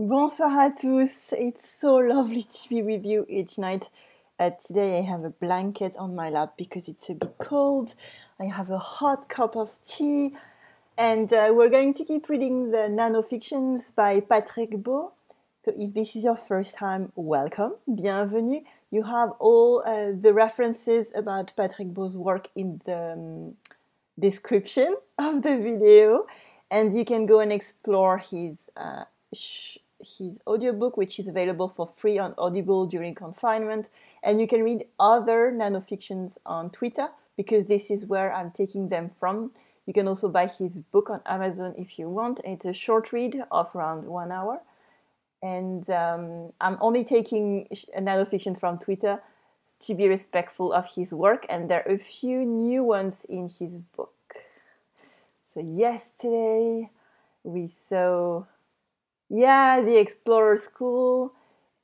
Bonsoir à tous. It's so lovely to be with you each night. Today I have a blanket on my lap because it's a bit cold. I have a hot cup of tea, and we're going to keep reading the nanofictions by Patrick Beau. So if this is your first time, welcome, bienvenue. You have all the references about Patrick Beau's work in the description of the video, and you can go and explore his audiobook, which is available for free on Audible during confinement. And you can read other nanofictions on Twitter, because this is where I'm taking them from. You can also buy his book on Amazon if you want. It's a short read of around 1 hour. And I'm only taking nanofictions from Twitter to be respectful of his work, and there are a few new ones in his book. So yesterday we saw the Explorer School,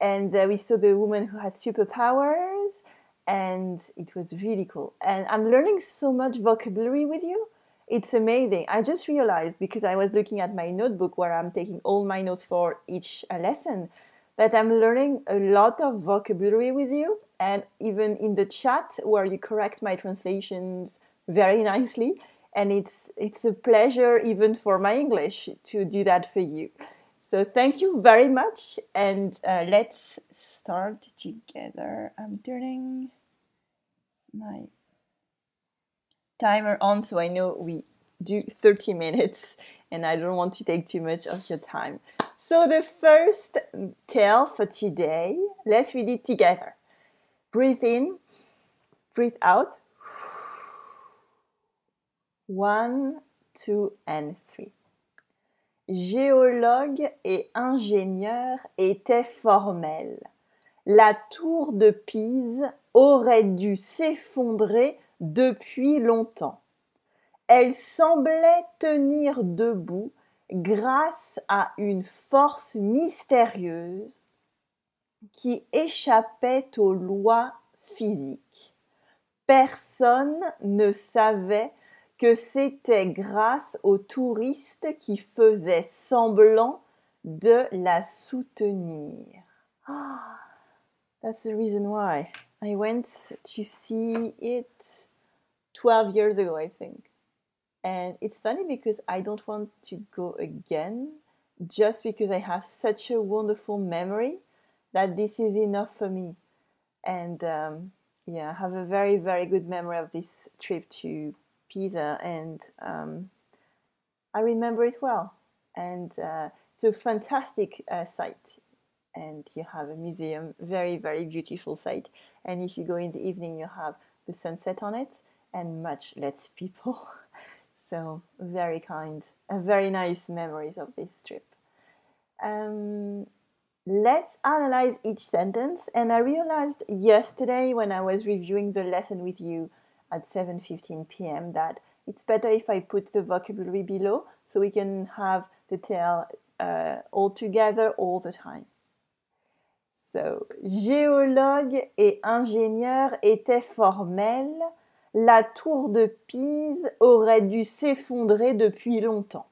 and we saw the woman who had superpowers, and it was really cool. And I'm learning so much vocabulary with you. It's amazing. I just realized, because I was looking at my notebook where I'm taking all my notes for each lesson, that I'm learning a lot of vocabulary with you, and even in the chat where you correct my translations very nicely. And it's a pleasure even for my English to do that for you. So thank you very much, and let's start together. I'm turning my timer on so I know we do 30 minutes and I don't want to take too much of your time. So the first tale for today, let's read it together. Breathe in, breathe out. 1, 2, and 3. Géologue et ingénieur étaient formels. La tour de Pise aurait dû s'effondrer depuis longtemps. Elle semblait tenir debout grâce à une force mystérieuse qui échappait aux lois physiques. Personne ne savait que c'était grâce aux touristes qui faisaient semblant de la soutenir. That's the reason why I went to see it 12 years ago, I think. And it's funny because I don't want to go again, just because I have such a wonderful memory that this is enough for me. And I have a very, very good memory of this trip to Pisa, and I remember it well. And it's a fantastic site, and you have a museum, very, very beautiful site. And if you go in the evening, you have the sunset on it and much less people. So very kind, very nice memories of this trip. Let's analyze each sentence. And I realized yesterday when I was reviewing the lesson with you at 7:15 p.m. that it's better if I put the vocabulary below so we can have the tale all together all the time. So, géologue et ingénieur étaient formels. La tour de Pise aurait dû s'effondrer depuis longtemps.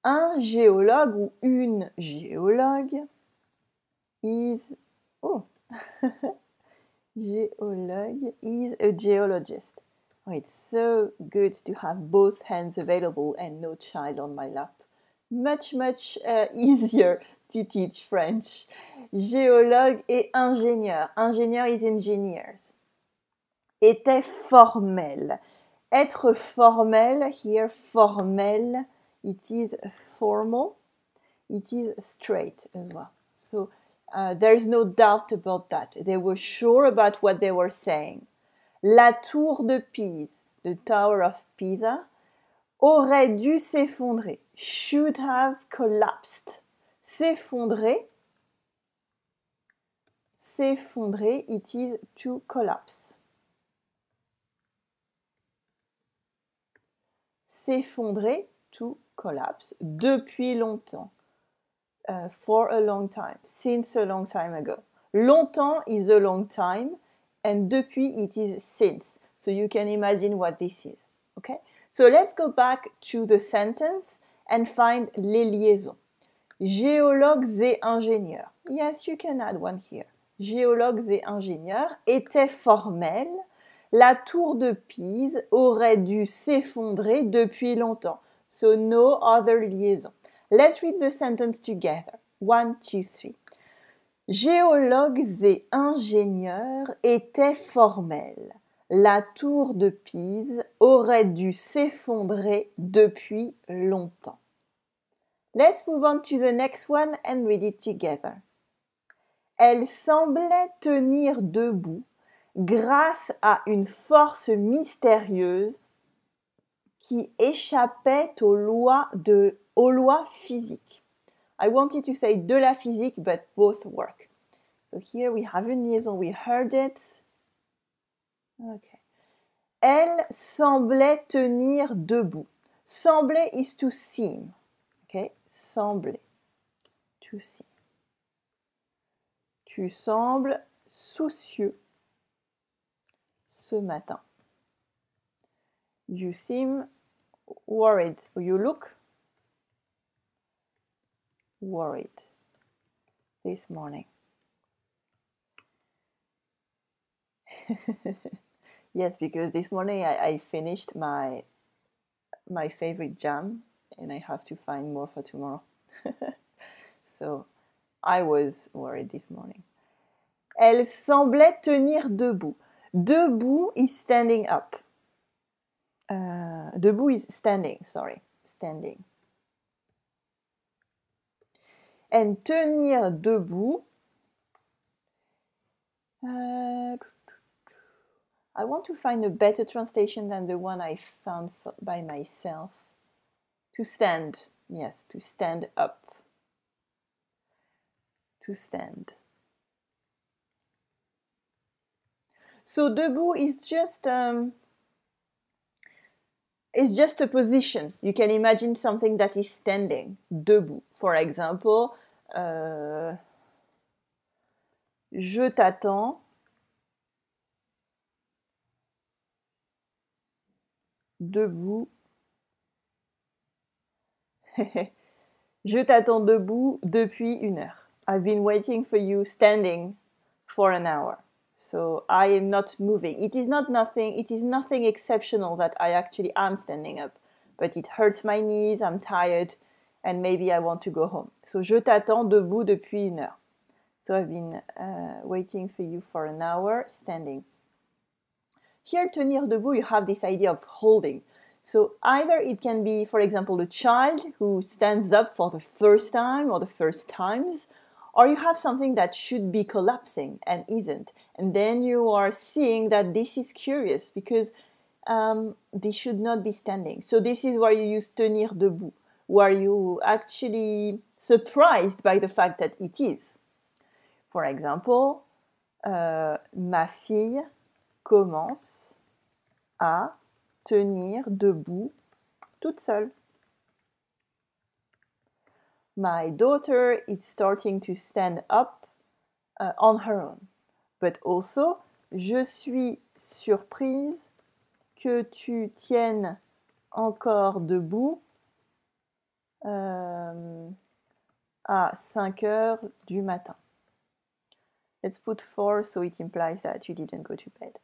Un géologue ou une géologue geologue is a geologist. Oh, it's so good to have both hands available and no child on my lap. Much easier to teach French. Géologue et ingénieur. Ingénieur is engineers. Était formel. Être formel, here formel, it is formal, it is straight as well. So there is no doubt about that. They were sure about what they were saying. La tour de Pise, the Tower of Pisa, aurait dû s'effondrer, should have collapsed. S'effondrer, it is to collapse. S'effondrer, to collapse, depuis longtemps. For a long time, since a long time ago. Longtemps is a long time, and depuis it is since. So you can imagine what this is, okay? So let's go back to the sentence and find les liaisons. Géologues et ingénieurs. Yes, you can add one here. Géologues et ingénieurs étaient formels. La tour de Pise aurait dû s'effondrer depuis longtemps. So no other liaison. Let's read the sentence together. 1, 2, 3. Géologues et ingénieurs étaient formels. La tour de Pise aurait dû s'effondrer depuis longtemps. Let's move on to the next one and read it together. Elle semblait tenir debout grâce à une force mystérieuse qui échappait aux lois physiques. I wanted to say de la physique, but both work. So here we have une liaison, we heard it. Okay. Elle semblait tenir debout. Sembler is to seem. Okay, sembler. To seem. Tu sembles soucieux ce matin. You seem worried. You look worried this morning. Yes, because this morning I finished my favorite jam and I have to find more for tomorrow. So I was worried this morning. Elle semblait tenir debout. Debout is standing up. Debout is standing, sorry. Standing. And tenir debout. I want to find a better translation than the one I found by myself. To stand. Yes, to stand up. To stand. So debout is just a position. You can imagine something that is standing. Debout. For example, je t'attends. Debout. Je t'attends debout depuis 1 heure. I've been waiting for you standing for an hour. So I am not moving. It is nothing exceptional that I actually am standing up. But it hurts my knees, I'm tired, and maybe I want to go home. So je t'attends debout depuis 1 heure. So I've been waiting for you for an hour, standing. Here, tenir debout, you have this idea of holding. So either it can be, for example, a child who stands up for the first time or the first times, or you have something that should be collapsing and isn't. And then you are seeing that this is curious because this should not be standing. So this is where you use tenir debout, where you actually surprised by the fact that it is. For example, ma fille commence à tenir debout toute seule. My daughter is starting to stand up on her own. But also, je suis surprise que tu tiennes encore debout à 5 heures du matin. Let's put 4 so it implies that you didn't go to bed.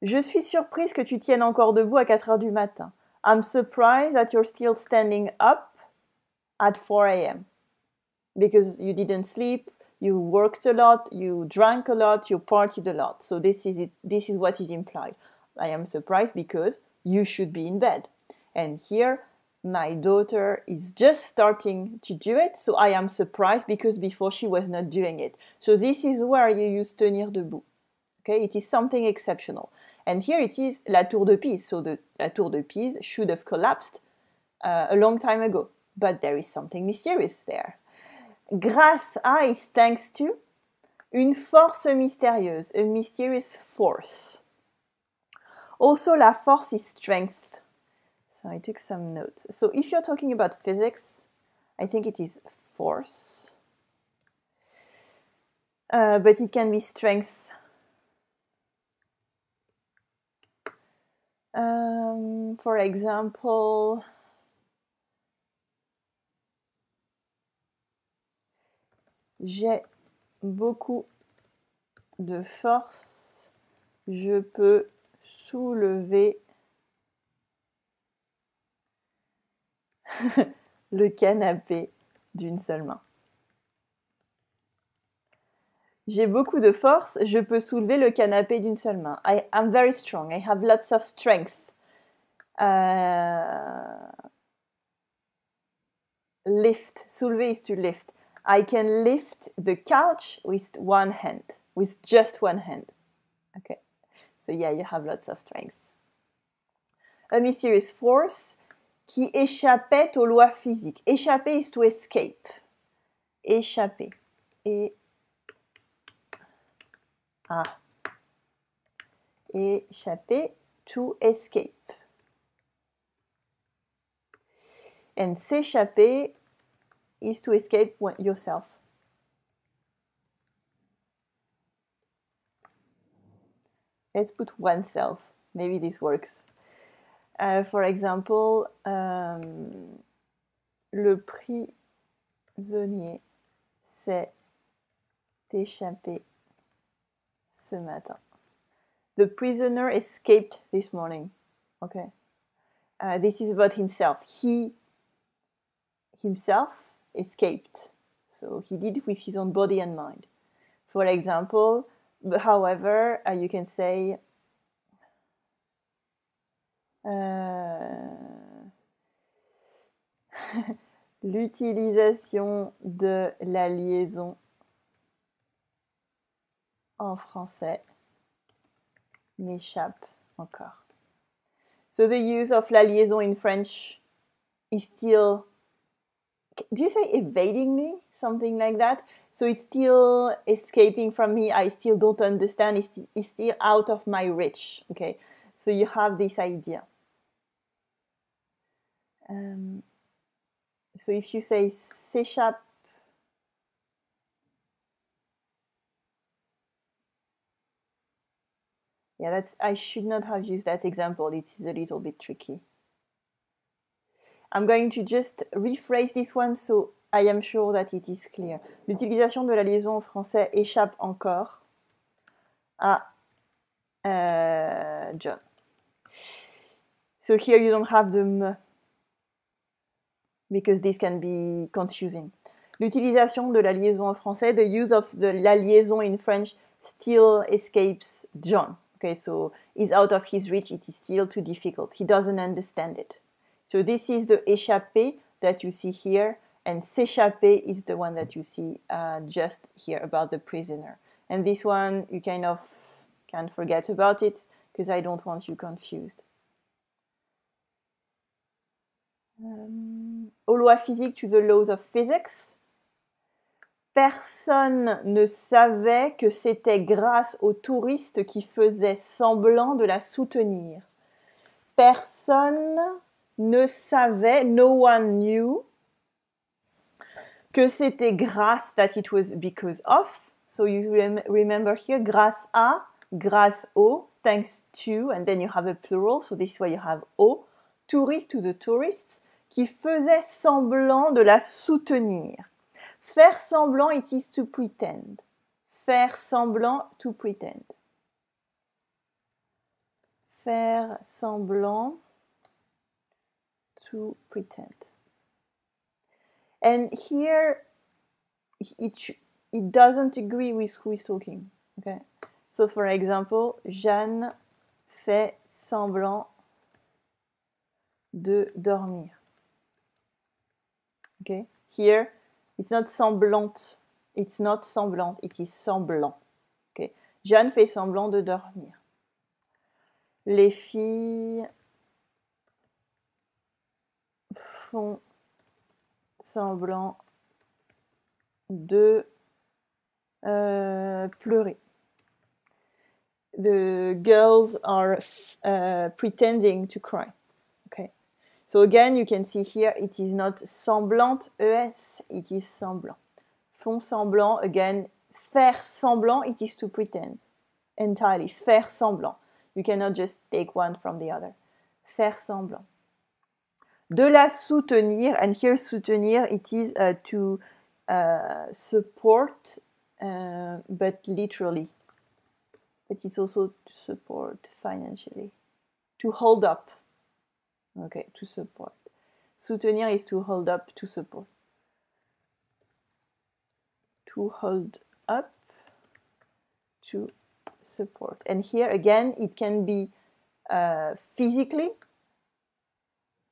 Je suis surprise que tu tiennes encore debout à 4 heures du matin. I'm surprised that you're still standing up at 4 a.m. because you didn't sleep, you worked a lot, you drank a lot, you partied a lot. So this is it. This is what is implied. I am surprised because you should be in bed. And here, my daughter is just starting to do it, so I am surprised because before she was not doing it. So this is where you use tenir debout. Okay, it is something exceptional. And here it is la tour de Pise. So la tour de Pise should have collapsed a long time ago. But there is something mysterious there. Grâce à is thanks to. Une force mystérieuse, a mysterious force. Also, la force is strength. So I took some notes. So if you're talking about physics, I think it is force. But it can be strength. For example, J'ai beaucoup de force. Je peux soulever le canapé d'une seule main. J'ai beaucoup de force. Je peux soulever le canapé d'une seule main. I'm very strong. I have lots of strength. Lift. Soulever is to lift. I can lift the couch with one hand. With just one hand. Okay. So yeah, you have lots of strength. A mysterious force qui échappait aux lois physiques. Échapper is to escape. Échapper. Échapper, to escape. And s'échapper is to escape yourself. Let's put oneself. Maybe this works. For example, le prisonnier s'est échappé ce matin. The prisoner escaped this morning. Okay. This is about himself. He himself escaped. So he did it with his own body and mind. For example, however, you can say l'utilisation de la liaison en français m'échappe encore. So the use of la liaison in French is still, do you say evading me? Something like that? So it's still escaping from me. I still don't understand. It's still out of my reach. Okay, so you have this idea. So if you say s'échappe, yeah, I should not have used that example. It is a little bit tricky. I'm going to just rephrase this one so I am sure that it is clear. L'utilisation de la liaison en français échappe encore à John. So here you don't have the me, because this can be confusing. L'utilisation de la liaison en français, the use of la liaison in French still escapes John. Okay, so it's out of his reach, it is still too difficult. He doesn't understand it. So this is the échapper that you see here, and s'échapper is the one that you see just here about the prisoner. And this one, you kind of can forget about it, because I don't want you confused. Aux lois physiques, to the laws of physics. Personne ne savait que c'était grâce aux touristes qui faisaient semblant de la soutenir. Personne ne savait, no one knew, que c'était grâce, that it was because of. So you remember here, grâce à, grâce au, thanks to, and then you have a plural, so this is why you have au. Touriste to the tourists, qui faisaient semblant de la soutenir. Faire semblant, it is to pretend. Faire semblant, to pretend. Faire semblant, to pretend. And here, it doesn't agree with who is talking. Okay. So for example, Jeanne fait semblant de dormir. Okay. Here, it's not semblante. It's not semblant. It is semblant. Okay. Jeanne fait semblant de dormir. Les filles font semblant de pleurer. The girls are pretending to cry. Okay. So again, you can see here, it is not semblante, ES, it is semblant. Font semblant, again, faire semblant, it is to pretend. Entirely, faire semblant. You cannot just take one from the other. Faire semblant. De la soutenir, and here soutenir, it is to support, but literally. But it's also to support financially. To hold up. Okay, to support. Soutenir is to hold up, to support. To hold up, to support. And here again, it can be physically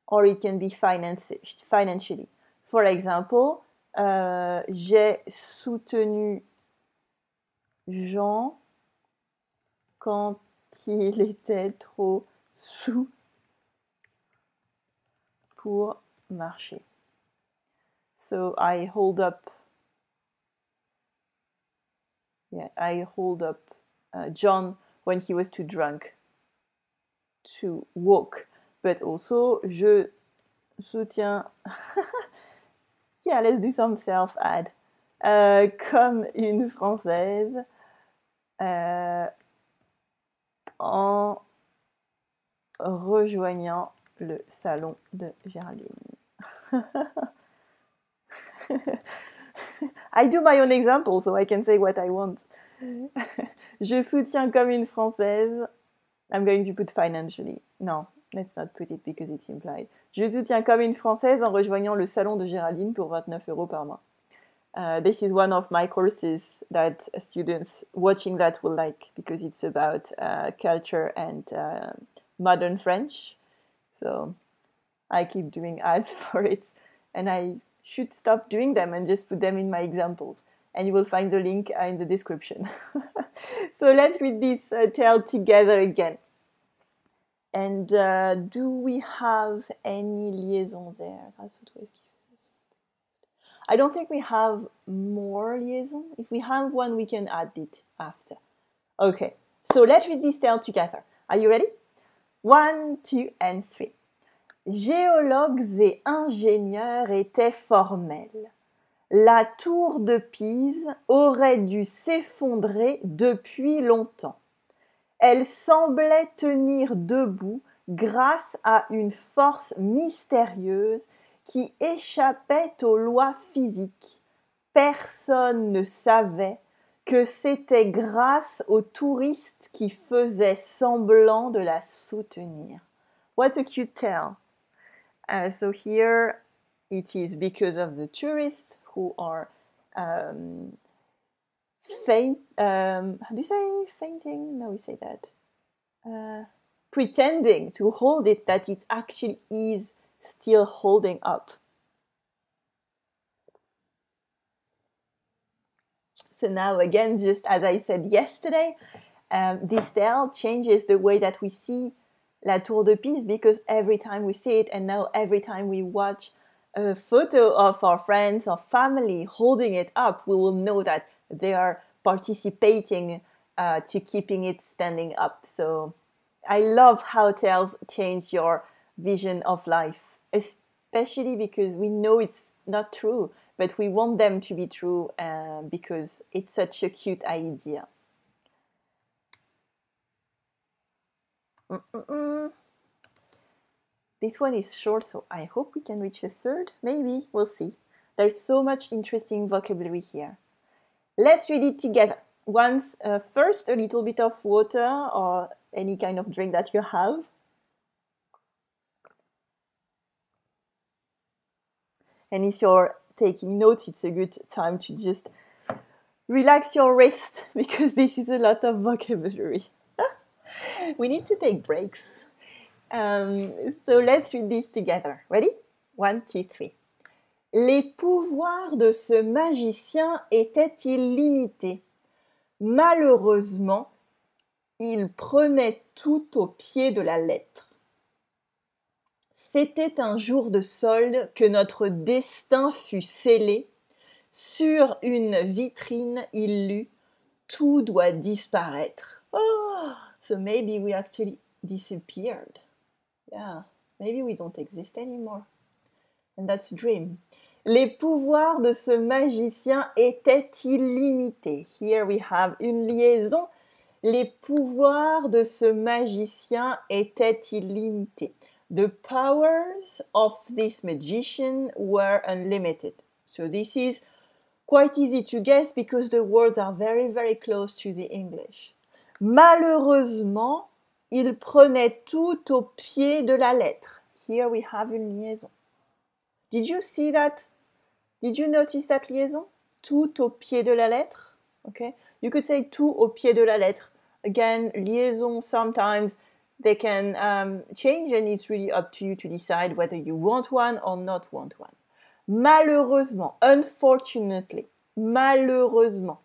or it can be financially. For example, j'ai soutenu Jean quand il était trop sous pour marcher. So I hold up. Yeah, I hold up John when he was too drunk to walk. But also, je soutiens. Yeah, let's do some self-ad. Comme une Française en rejoignant le salon de Géraldine. I do my own example, so I can say what I want. Je soutiens comme une Française. I'm going to put financially. No, let's not put it because it's implied. Je soutiens comme une Française en rejoignant le salon de Géraldine pour 29 € par mois. This is one of my courses that students watching that will like because it's about culture and modern French. So I keep doing ads for it and I should stop doing them and just put them in my examples. And you will find the link in the description. So let's read this tale together again. And do we have any liaison there? I don't think we have more liaison. If we have one, we can add it after. Okay, so let's read this tale together. Are you ready? 1, 2, and 3. Géologues et ingénieurs étaient formels. La tour de Pise aurait dû s'effondrer depuis longtemps. Elle semblait tenir debout grâce à une force mystérieuse qui échappait aux lois physiques. Personne ne savait que c'était grâce aux touristes qui faisaient semblant de la soutenir. What a cute tale. So here it is because of the tourists who are how do you say fainting? No, we say that. Pretending to hold it, that it actually is still holding up. So now again, just as I said yesterday, this tale changes the way that we see La Tour de Pise because every time we see it and now every time we watch a photo of our friends or family holding it up, we will know that they are participating to keeping it standing up. So I love how tales change your vision of life, especially because we know it's not true, but we want them to be true because it's such a cute idea. This one is short, so I hope we can reach a third. Maybe, we'll see. There's so much interesting vocabulary here. Let's read it together. Once, first, a little bit of water or any kind of drink that you have. And if you're taking notes, it's a good time to just relax your wrist because this is a lot of vocabulary. We need to take breaks. So let's read this together. Ready? 1, 2, 3. Les pouvoirs de ce magicien étaient illimités. Malheureusement, il prenait tout au pied de la lettre. C'était un jour de solde que notre destin fut scellé. Sur une vitrine, il lut « Tout doit disparaître ». Oh, so maybe we actually disappeared. Yeah, maybe we don't exist anymore. And that's a dream. Les pouvoirs de ce magicien étaient illimités. Here we have une liaison. Les pouvoirs de ce magicien étaient illimités. The powers of this magician were unlimited. So this is quite easy to guess because the words are very, very close to the English. Malheureusement, il prenait tout au pied de la lettre. Here we have une liaison. Did you see that? Did you notice that liaison? Tout au pied de la lettre. Okay? You could say tout au pied de la lettre. Again, liaison, sometimes they can change and it's really up to you to decide whether you want one or not want one. Malheureusement, unfortunately, malheureusement.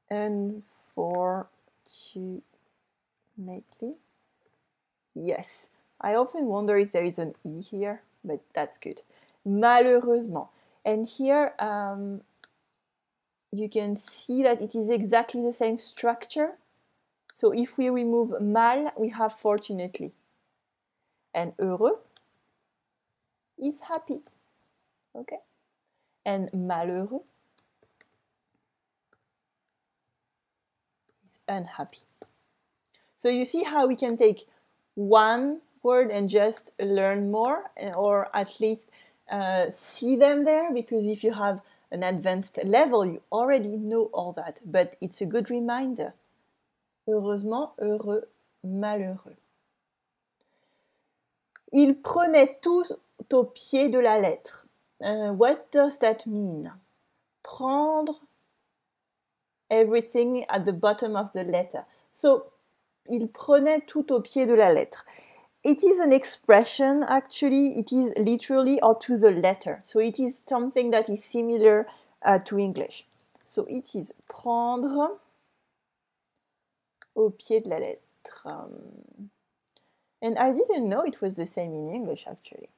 Unfortunately. Yes. I often wonder if there is an E here, but that's good. Malheureusement. And here you can see that it is exactly the same structure. So if we remove mal, we have fortunately. And heureux is happy. Okay? And malheureux is unhappy. So you see how we can take one word and just learn more, or at least see them there, because if you have an advanced level, you already know all that, but it's a good reminder. Heureusement, heureux, malheureux. Il prenait tout au pied de la lettre. What does that mean? Prendre everything at the bottom of the letter. So, il prenait tout au pied de la lettre. It is an expression, actually. It is literally or to the letter. So it is something that is similar to English. So it is prendre au pied de la lettre. And I didn't know it was the same in English, actually,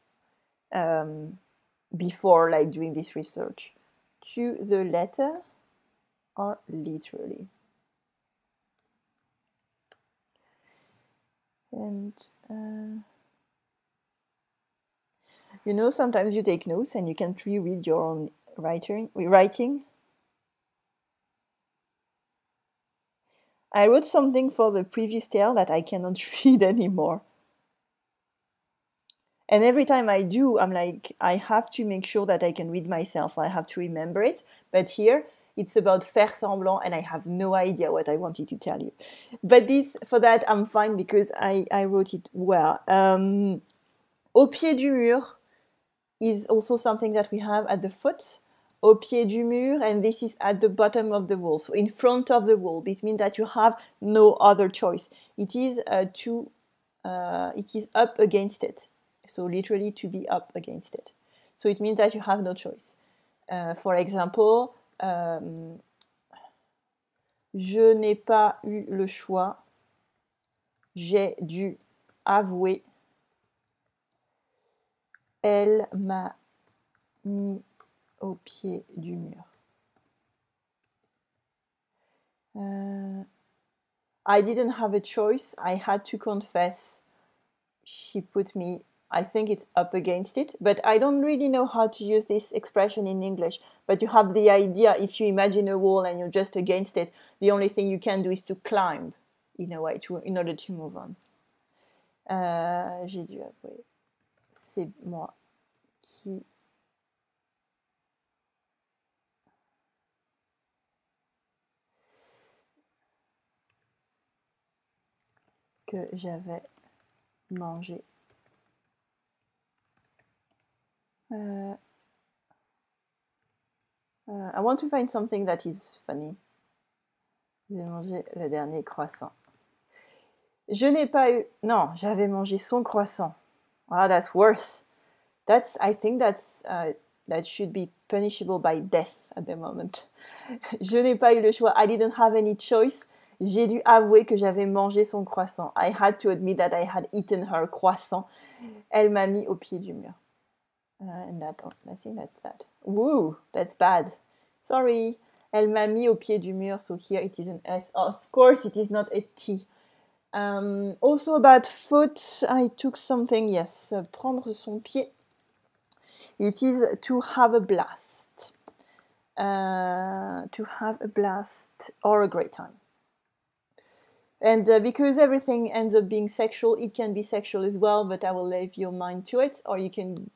before like doing this research. To the letter or literally. And you know, sometimes you take notes and you can't reread your own writing. I wrote something for the previous tale that I cannot read anymore. And every time I do, I'm like, I have to make sure that I can read myself. I have to remember it. But here, it's about faire semblant, and I have no idea what I wanted to tell you. But for that, I'm fine because I wrote it well. Au pied du mur is also something that we have at the foot. Au pied du mur, and this is at the bottom of the wall, so in front of the wall. This means that you have no other choice. It is it is up against it. So literally to be up against it. So it means that you have no choice. For example, je n'ai pas eu le choix. J'ai dû avouer. Elle m'a mis au pied du mur. I didn't have a choice. I had to confess. She put me, I think it's up against it, but I don't really know how to use this expression in English. But you have the idea, if you imagine a wall and you're just against it, the only thing you can do is to climb, in a way, in order to move on. J'ai dû avouer. C'est moi qui... que j'avais mangé. I want to find something that is funny. J'ai mangé le dernier croissant. Je n'ai pas eu... Non, j'avais mangé son croissant. Ah, that's worse. I think that should be punishable by death at the moment. Je n'ai pas eu le choix. I didn't have any choice. J'ai dû avouer que j'avais mangé son croissant. I had to admit that I had eaten her croissant. Elle m'a mis au pied du mur. And I think that's that. Woo, that's bad. Sorry. Elle m'a mis au pied du mur. So here it is an S. Of course, it is not a T. Also about foot, I took something, yes, prendre son pied. It is to have a blast. To have a blast or a great time. And because everything ends up being sexual, it can be sexual as well, but I will leave your mind to it, or you can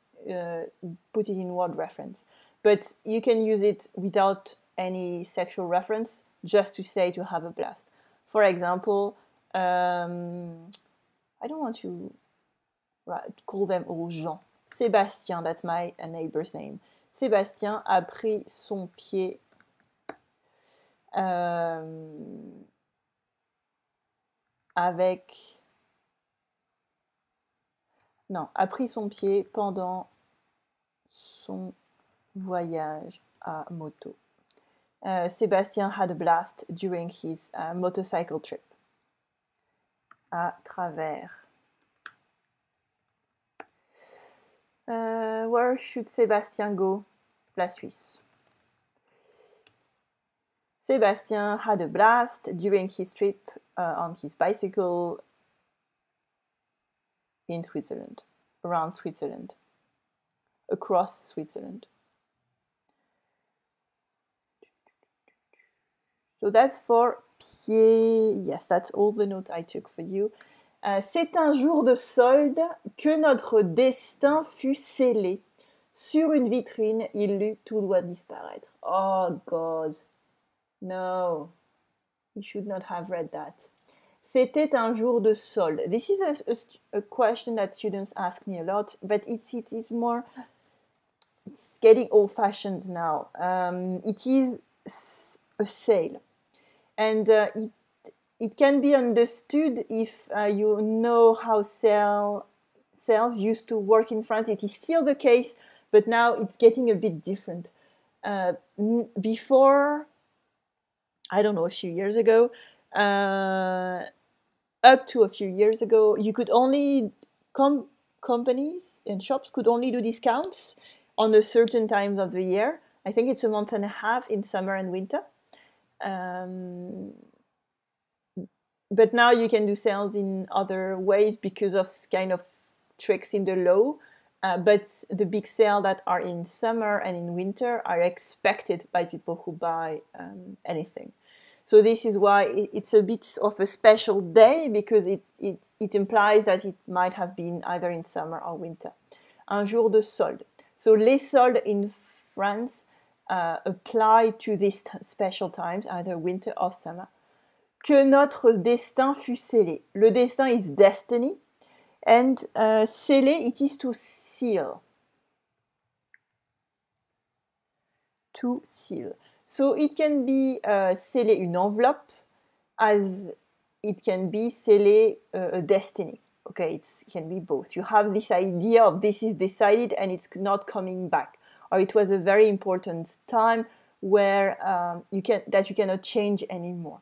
put it in word reference. But you can use it without any sexual reference, just to say to have a blast. For example, I don't want to call them all Jean. Sébastien, that's my neighbor's name. Sébastien a pris son pied a pris son pied pendant son voyage à moto. Sébastien had a blast during his motorcycle trip. À travers. Where should Sébastien go? La Suisse. Sébastien had a blast during his trip on his bicycle in Switzerland, around Switzerland, across Switzerland. So that's for pied. Yes, that's all the notes I took for you. C'est un jour de solde que notre destin fut scellé. Sur une vitrine, il lut tout doit disparaître. Oh God. No. You should not have read that. C'était un jour de solde. This is a question that students ask me a lot, but it's more, it's getting old-fashioned now. It is a sale. And it can be understood if you know how sales used to work in France. It is still the case, but now it's getting a bit different. Before, I don't know, a few years ago, up to a few years ago, you could only, companies and shops could only do discounts on a certain times of the year. I think it's a month and a half in summer and winter. But now you can do sales in other ways because of kind of tricks in the law. But the big sales that are in summer and in winter are expected by people who buy anything. So this is why it's a bit of a special day, because it implies that it might have been either in summer or winter. Un jour de solde. So les soldes in France apply to these special times, either winter or summer. Que notre destin fut scellé. Le destin is destiny, and scellé, it is to seal. To seal. So it can be sceller une enveloppe, as it can be sceller a destiny. Okay, it can be both. You have this idea of this is decided and it's not coming back. Or it was a very important time where you cannot change anymore.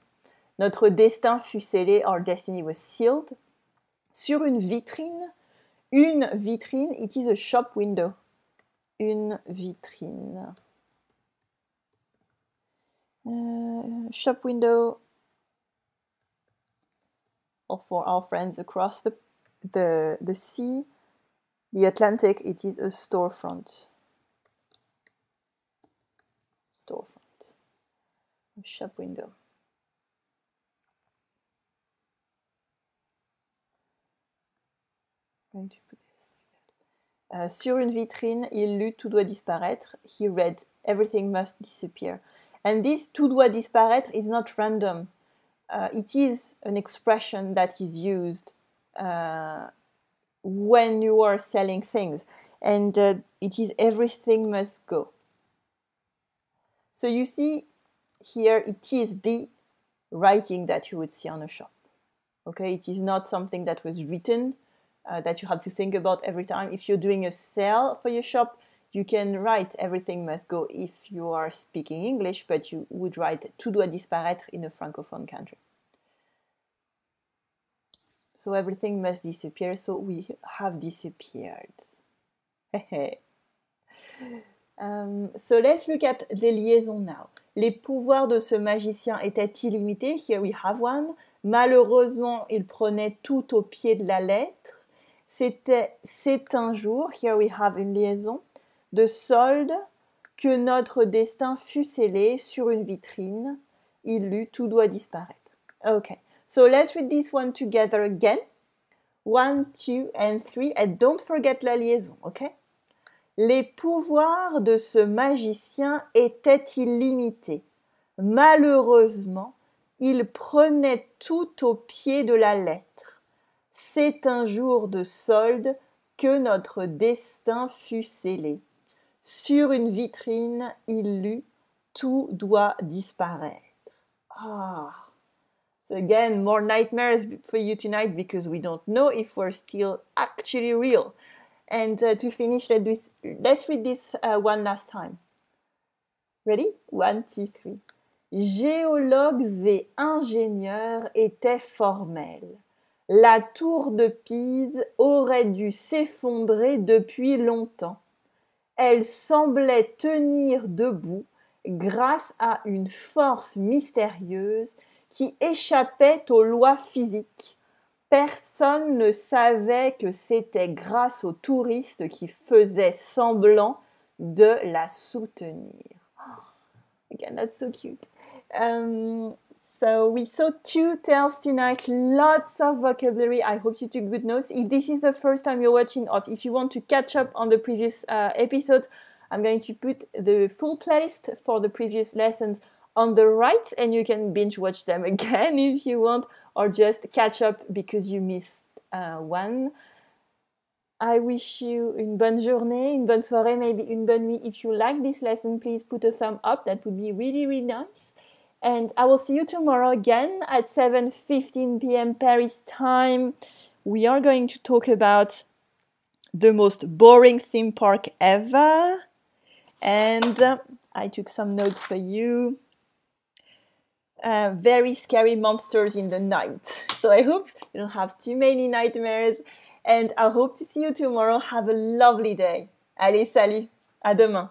Notre destin fut scellé, our destiny was sealed. Sur une vitrine, it is a shop window. Une vitrine. Shop window, or for our friends across the sea, the Atlantic, it is a storefront. Storefront. A shop window. I'm going to put this like that. Sur une vitrine, il lut tout doit disparaître. He read everything must disappear. And this tout doit disparaître is not random. It is an expression that is used when you are selling things. And it is everything must go. So you see here, it is the writing that you would see on a shop. Okay, it is not something that was written that you have to think about every time. If you're doing a sale for your shop, you can write everything must go if you are speaking English, but you would write tout doit disparaître in a francophone country. So everything must disappear, so we have disappeared. So let's look at the liaison now. Les pouvoirs de ce magicien étaient illimités. Here we have one. Malheureusement, il prenait tout au pied de la lettre. C'est un jour, here we have une liaison, de solde que notre destin fut scellé sur une vitrine. Il lut tout doit disparaître. Okay, so let's read this one together again. 1, 2, and 3, and don't forget la liaison, okay? Les pouvoirs de ce magicien étaient illimités. Malheureusement, il prenait tout au pied de la lettre. C'est un jour de solde que notre destin fut scellé. Sur une vitrine, il lut « Tout doit disparaître ». Ah. So again, more nightmares for you tonight because we don't know if we're still actually real. And to finish, let's read this one last time. Ready? 1, 2, 3. Géologues et ingénieurs étaient formels. La tour de Pise aurait dû s'effondrer depuis longtemps. Elle semblait tenir debout grâce à une force mystérieuse qui échappait aux lois physiques. Personne ne savait que c'était grâce aux touristes qui faisaient semblant de la soutenir. Again, that's so cute. So we saw 2 tales tonight, lots of vocabulary. I hope you took good notes. If this is the first time you're watching, or if you want to catch up on the previous episodes, I'm going to put the full playlist for the previous lessons on the right, and you can binge watch them again if you want, or just catch up because you missed one. I wish you une bonne journée, une bonne soirée, maybe une bonne nuit. If you like this lesson, please put a thumb up. That would be really, really nice. And I will see you tomorrow again at 7:15 p.m. Paris time. We are going to talk about the most boring theme park ever. And I took some notes for you. Very scary monsters in the night. So I hope you don't have too many nightmares. And I hope to see you tomorrow. Have a lovely day. Allez, salut. À demain.